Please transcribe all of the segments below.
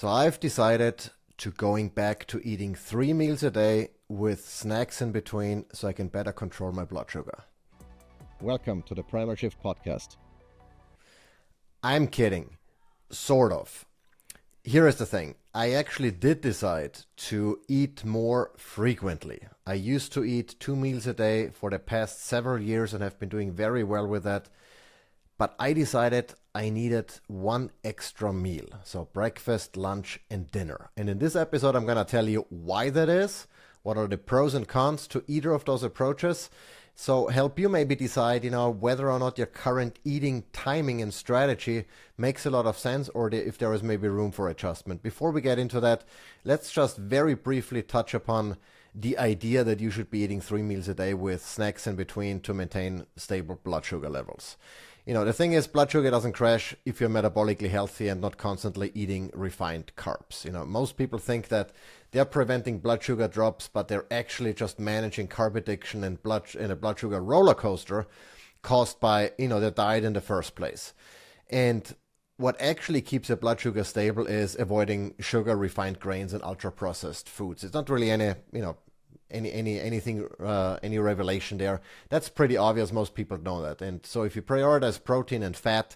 So I've decided to going back to eating 3 meals a day with snacks in between so I can better control my blood sugar. Welcome to the Primal Shift podcast. I'm kidding. Sort of. Here is the thing. I actually did decide to eat more frequently. I used to eat 2 meals a day for the past several years and have been doing very well with that. But I decided I needed one extra meal. So breakfast, lunch, and dinner. And in this episode, I'm going to tell you why that is, what are the pros and cons to either of those approaches. So help you maybe decide, whether or not your current eating timing and strategy makes a lot of sense or if there is maybe room for adjustment. Before we get into that, let's just very briefly touch upon the idea that you should be eating 3 meals a day with snacks in between to maintain stable blood sugar levels. The thing is, blood sugar doesn't crash if you're metabolically healthy and not constantly eating refined carbs. Most people think that they're preventing blood sugar drops, but they're actually just managing carb addiction and a blood sugar roller coaster caused by, their diet in the first place. And what actually keeps your blood sugar stable is avoiding sugar, refined grains, and ultra-processed foods. It's not really any revelation there. That's pretty obvious. Most people know that. And so if you prioritize protein and fat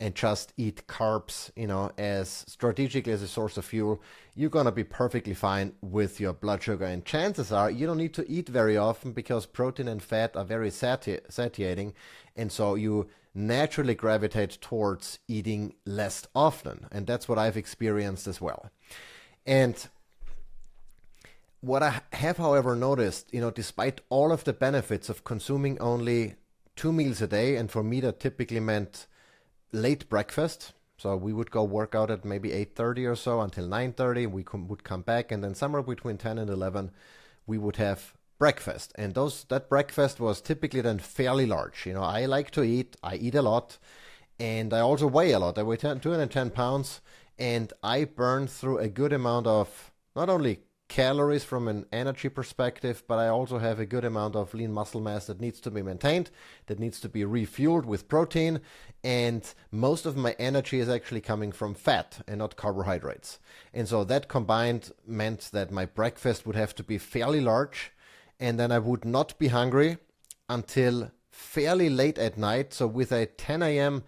and just eat carbs, as strategically as a source of fuel, you're going to be perfectly fine with your blood sugar. And chances are you don't need to eat very often because protein and fat are very satiating. And so you naturally gravitate towards eating less often. And that's what I've experienced as well. And what I have, however, noticed, despite all of the benefits of consuming only 2 meals a day, and for me that typically meant late breakfast. So we would go work out at maybe 8:30 or so until 9:30. We would come back, and then somewhere between 10 and 11, we would have breakfast. And that breakfast was typically then fairly large. I like to eat. I eat a lot, and I also weigh a lot. I weigh 210 pounds, and I burn through a good amount of not only calories from an energy perspective, but I also have a good amount of lean muscle mass that needs to be maintained, that needs to be refueled with protein, and most of my energy is actually coming from fat and not carbohydrates. And so that combined meant that my breakfast would have to be fairly large, and then I would not be hungry until fairly late at night. So with a 10 a.m.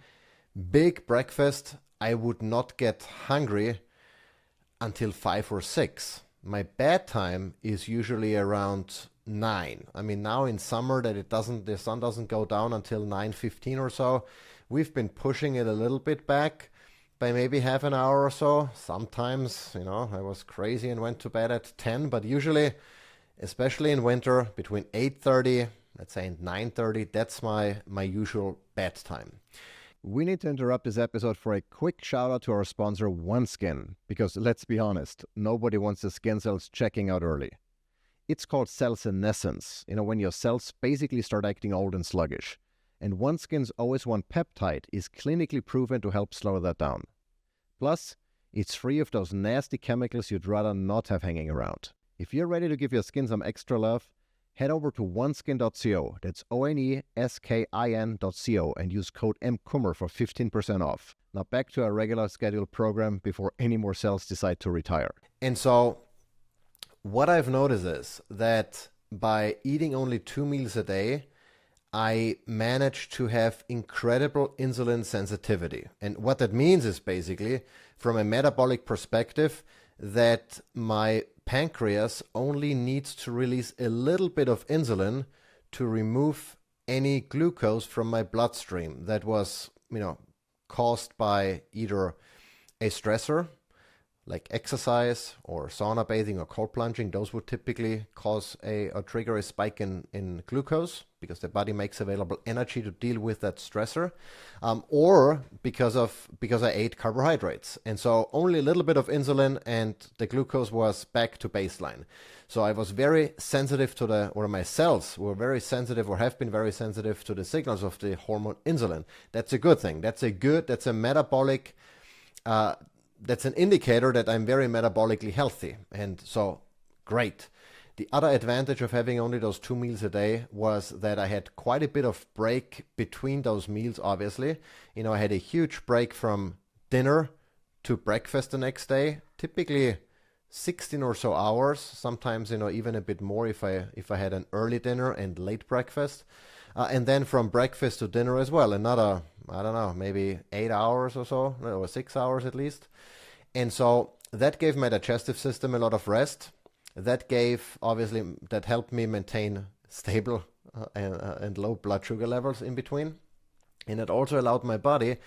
big breakfast, I would not get hungry until 5 or 6. My bed time is usually around 9. I mean, now in summer that the sun doesn't go down until 9:15 or so. We've been pushing it a little bit back by maybe half an hour or so. Sometimes, I was crazy and went to bed at 10, but usually, especially in winter, between 8:30, let's say, and 9:30, that's my usual bedtime. We need to interrupt this episode for a quick shout out to our sponsor, OneSkin, because let's be honest, nobody wants the skin cells checking out early. It's called cell senescence, when your cells basically start acting old and sluggish. And OneSkin's OS1 peptide is clinically proven to help slow that down. Plus, it's free of those nasty chemicals you'd rather not have hanging around. If you're ready to give your skin some extra love, head over to oneskin.co, that's oneskin.co, and use code MKUMMER for 15% off. Now back to our regular scheduled program before any more cells decide to retire. And so what I've noticed is that by eating only 2 meals a day, I managed to have incredible insulin sensitivity. And what that means is basically, from a metabolic perspective, that my pancreas only needs to release a little bit of insulin to remove any glucose from my bloodstream that was, caused by either a stressor like exercise or sauna bathing or cold plunging. Those would typically cause or trigger a spike in glucose because the body makes available energy to deal with that stressor, or because I ate carbohydrates. And so only a little bit of insulin and the glucose was back to baseline. So I was very sensitive my cells were very sensitive or have been very sensitive to the signals of the hormone insulin. That's a good thing. That's a metabolic, that's an indicator that I'm very metabolically healthy. And so, great. The other advantage of having only those 2 meals a day was that I had quite a bit of break between those meals, obviously. I had a huge break from dinner to breakfast the next day, typically 16 or so hours, sometimes, even a bit more if I had an early dinner and late breakfast. And then from breakfast to dinner as well, another, I don't know, maybe 8 hours or so, or 6 hours at least. And so that gave my digestive system a lot of rest. That helped me maintain stable and low blood sugar levels in between. And it also allowed my body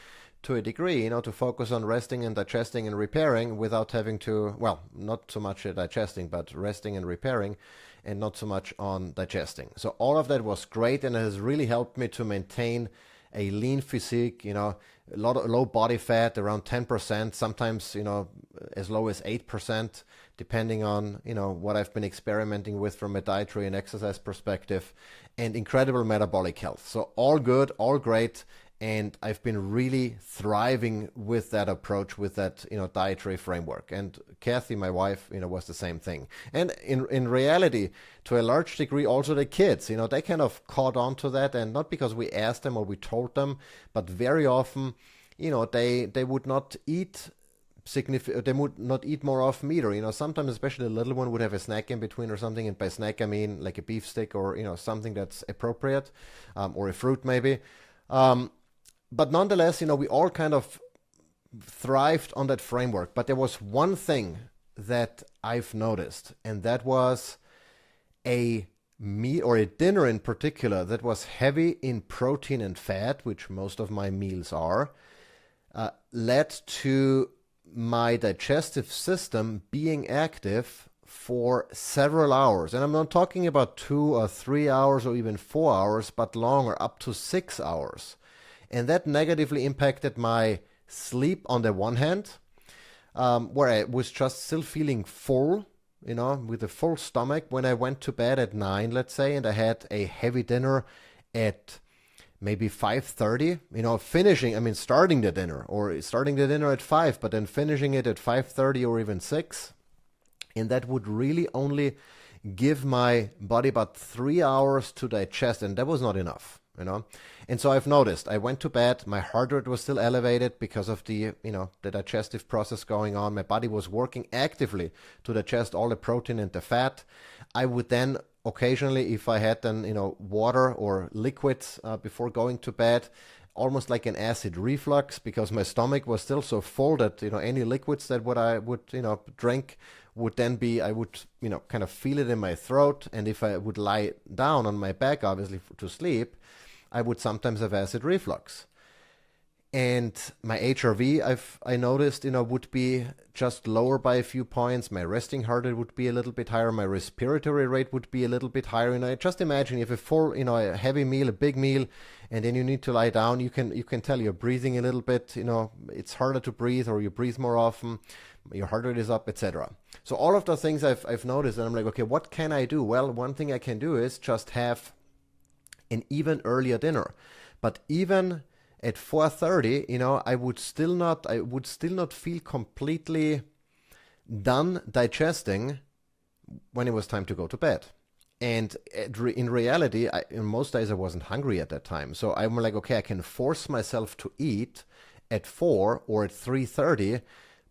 to a degree, to focus on resting and digesting and repairing without having to, well, not so much digesting, but resting and repairing, and not so much on digesting. So all of that was great, and it has really helped me to maintain a lean physique, a lot of low body fat, around 10%, sometimes, as low as 8%, depending on, what I've been experimenting with from a dietary and exercise perspective, and incredible metabolic health. So all good, all great. And I've been really thriving with that approach, with that, dietary framework. And Kathy, my wife, was the same thing. And in reality, to a large degree, also the kids, they kind of caught on to that. And not because we asked them or we told them, but very often, they would not eat they would not eat more often either. Sometimes, especially the little one, would have a snack in between or something. And by snack, I mean like a beef stick or, something that's appropriate, or a fruit maybe. But nonetheless, we all kind of thrived on that framework. But there was one thing that I've noticed, and that was a meal or a dinner in particular that was heavy in protein and fat, which most of my meals are, led to my digestive system being active for several hours. And I'm not talking about 2 or 3 hours or even 4 hours, but longer, up to 6 hours. And that negatively impacted my sleep on the one hand, where I was just still feeling full, with a full stomach when I went to bed at 9, let's say, and I had a heavy dinner at maybe 5:30, starting the dinner at 5, but then finishing it at 5:30 or even 6. And that would really only give my body about 3 hours to digest, and that was not enough. And so I've noticed, I went to bed, my heart rate was still elevated because of the digestive process going on. My body was working actively to digest all the protein and the fat. I would then occasionally, if I had then, water or liquids before going to bed, almost like an acid reflux, because my stomach was still so full that, any liquids that I would drink would then be, I would, kind of feel it in my throat. And if I would lie down on my back, obviously to sleep, I would sometimes have acid reflux. And my HRV, I noticed, would be just lower by a few points. My resting heart rate would be a little bit higher. My respiratory rate would be a little bit higher. Just imagine if a full, a heavy meal, a big meal, and then you need to lie down, you can tell you're breathing a little bit, it's harder to breathe, or you breathe more often, your heart rate is up, etc. So all of the things I've noticed, and I'm like, okay, what can I do? Well, one thing I can do is just have an even earlier dinner. But even at 4:30, I would still not feel completely done digesting when it was time to go to bed. And in reality, in most days I wasn't hungry at that time. So I'm like, okay, I can force myself to eat at 4 or at 3:30,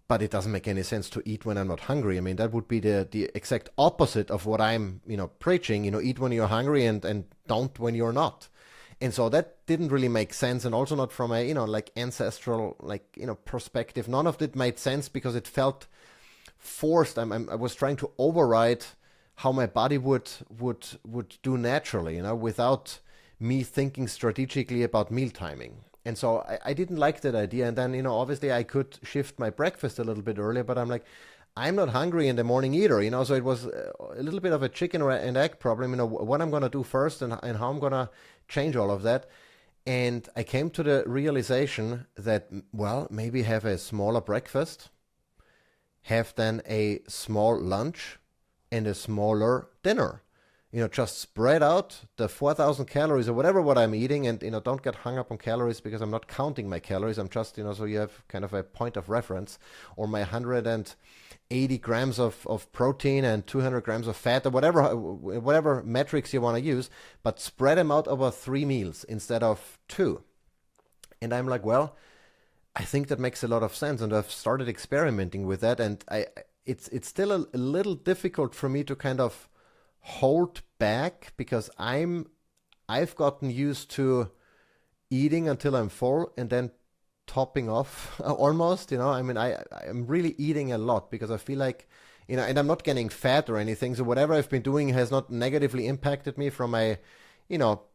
but it doesn't make any sense to eat when I'm not hungry. I mean, that would be the exact opposite of what I'm, preaching, eat when you're hungry and don't when you're not. And so that didn't really make sense, and also not from a, ancestral, perspective. None of it made sense because it felt forced. I was trying to override how my body would do naturally, without me thinking strategically about meal timing. And so I didn't like that idea. And then, obviously I could shift my breakfast a little bit earlier, but I'm like, I'm not hungry in the morning either, so it was a little bit of a chicken and egg problem, what I'm going to do first and how I'm going to change all of that. And I came to the realization that, well, maybe have a smaller breakfast, have then a small lunch and a smaller dinner. Just spread out the 4,000 calories or whatever what I'm eating, and, don't get hung up on calories because I'm not counting my calories. I'm just, so you have kind of a point of reference, or my 180 grams of protein and 200 grams of fat, or whatever metrics you want to use, but spread them out over 3 meals instead of 2. And I'm like, well, I think that makes a lot of sense, and I've started experimenting with that, and it's still a little difficult for me to kind of hold back because I've gotten used to eating until I'm full and then topping off almost, I mean, I'm really eating a lot because I feel like, and I'm not getting fat or anything. So whatever I've been doing has not negatively impacted me from a,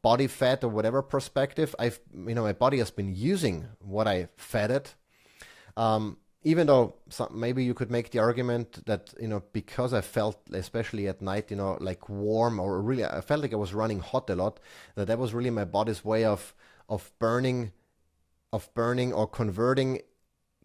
body fat or whatever perspective. My body has been using what I fed it. Even though maybe you could make the argument that, because I felt, especially at night, like warm, or really, I felt like I was running hot a lot, that was really my body's way of burning or converting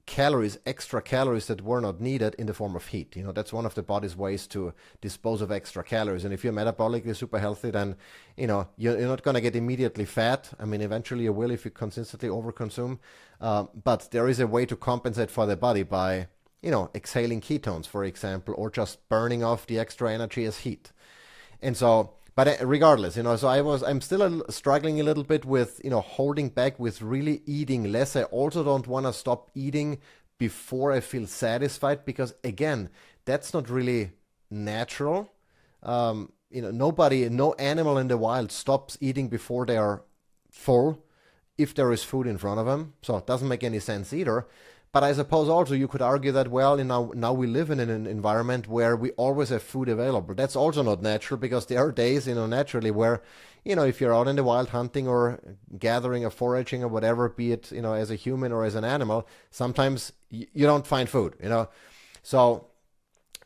calories, extra calories that were not needed, in the form of heat. That's one of the body's ways to dispose of extra calories. And if you're metabolically super healthy, then, you're not going to get immediately fat. I mean, eventually you will if you consistently overconsume. But there is a way to compensate for the body by, exhaling ketones, for example, or just burning off the extra energy as heat. And so, but regardless, so I'm still struggling a little bit with, holding back, with really eating less. I also don't want to stop eating before I feel satisfied, because again, that's not really natural. No animal in the wild stops eating before they are full if there is food in front of them. So it doesn't make any sense either. But I suppose also you could argue that, well, now we live in an environment where we always have food available. That's also not natural, because there are days, naturally, where, if you're out in the wild hunting or gathering or foraging or whatever, be it, as a human or as an animal, sometimes you don't find food, So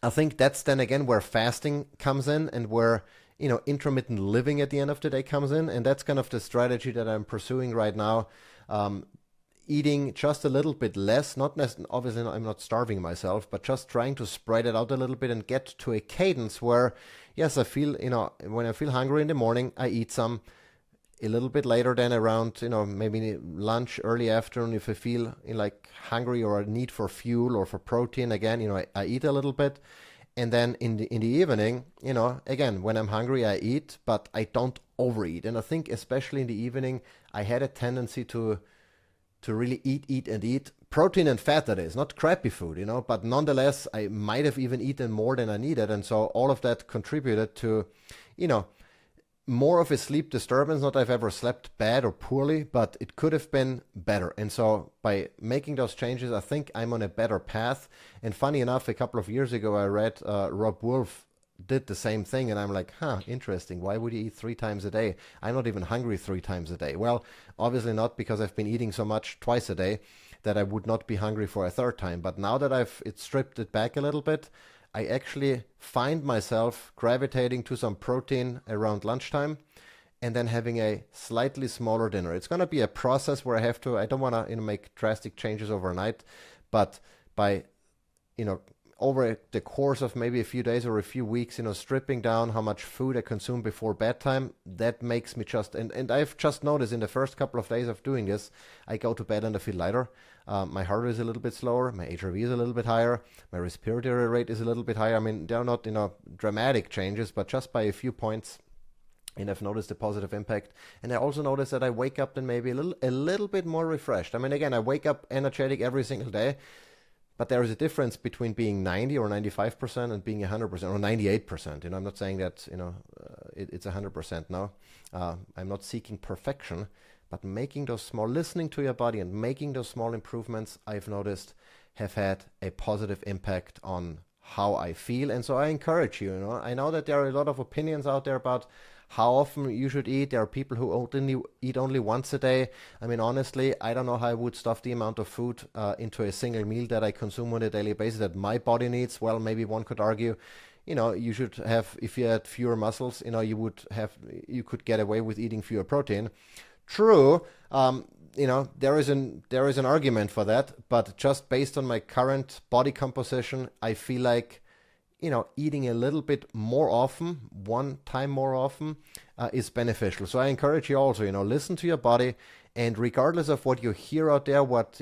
I think that's then again where fasting comes in, and where, intermittent living at the end of the day comes in. And that's kind of the strategy that I'm pursuing right now. Eating just a little bit less, obviously I'm not starving myself, but just trying to spread it out a little bit and get to a cadence where, yes, I feel, when I feel hungry in the morning, I eat some. A little bit later, then around, maybe lunch, early afternoon, if I feel like hungry or a need for fuel or for protein, again, I eat a little bit. And then in the evening, again, when I'm hungry, I eat, but I don't overeat. And I think especially in the evening, I had a tendency to really eat protein and fat, that is, not crappy food, but nonetheless, I might have even eaten more than I needed. And so all of that contributed to, more of a sleep disturbance. Not that I've ever slept bad or poorly, but it could have been better. And so by making those changes, I think I'm on a better path. And funny enough, a couple of years ago, I read Rob Wolf did the same thing, and I'm like, interesting. Why would you eat 3 times a day? I'm not even hungry 3 times a day. Well, obviously not, because I've been eating so much twice a day that I would not be hungry for a 3rd time. But now that I've stripped it back a little bit, I actually find myself gravitating to some protein around lunchtime, and then having a slightly smaller dinner. It's going to be a process where I don't want to make drastic changes overnight, but by over the course of maybe a few days or a few weeks, stripping down how much food I consume before bedtime, that makes me and I've just noticed in the first couple of days of doing this, I go to bed and I feel lighter. My heart rate is a little bit slower, my HRV is a little bit higher, my respiratory rate is a little bit higher. I mean, they're not, dramatic changes, but just by a few points, and I've noticed a positive impact. And I also noticed that I wake up then maybe a little bit more refreshed. I mean, again, I wake up energetic every single day. But there is a difference between being 90 or 95% and being 100% or 98%. I'm not saying that, it's 100% now. I'm not seeking perfection, but listening to your body and making those small improvements, I've noticed, have had a positive impact on how I feel. And so I encourage you, I know that there are a lot of opinions out there about how often you should eat. There are people who only eat once a day. I mean, honestly, I don't know how I would stuff the amount of food into a single meal that I consume on a daily basis that my body needs. Well, maybe one could argue, you should have, if you had fewer muscles, you could get away with eating fewer protein. True. There is an argument for that, but just based on my current body composition, I feel like, eating a little bit more often, one time more often, is beneficial. So I encourage you also, listen to your body, and regardless of what you hear out there, what,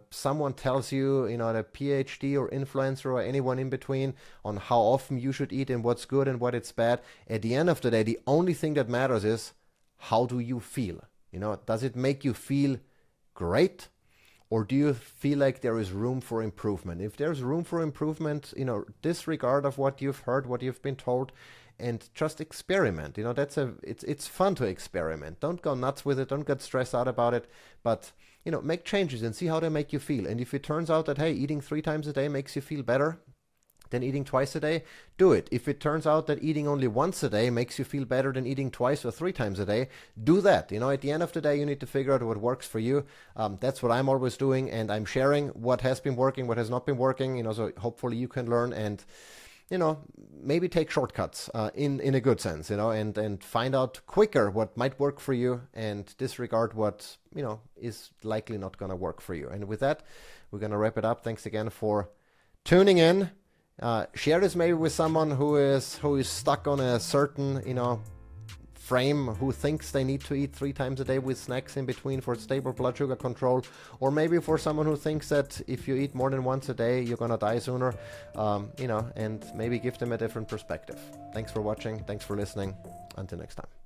someone tells you, the PhD or influencer or anyone in between on how often you should eat and what's good and what it's bad, at the end of the day, the only thing that matters is, how do you feel? Does it make you feel great? Or do you feel like there is room for improvement? If there's room for improvement, disregard of what you've heard, what you've been told, and just experiment. It's fun to experiment. Don't go nuts with it. Don't get stressed out about it. But make changes and see how they make you feel. And if it turns out that, hey, eating 3 times a day makes you feel better than eating twice a day, do it. If it turns out that eating only once a day makes you feel better than eating twice or 3 times a day, do that. At the end of the day, you need to figure out what works for you. That's what I'm always doing, and I'm sharing what has been working, what has not been working, so hopefully you can learn and, maybe take shortcuts in a good sense, and find out quicker what might work for you and disregard what, is likely not going to work for you. And with that, we're going to wrap it up. Thanks again for tuning in. Share this maybe with someone who is stuck on a certain, frame, who thinks they need to eat 3 times a day with snacks in between for stable blood sugar control, or maybe for someone who thinks that if you eat more than once a day, you're gonna die sooner, and maybe give them a different perspective. Thanks for watching. Thanks for listening. Until next time.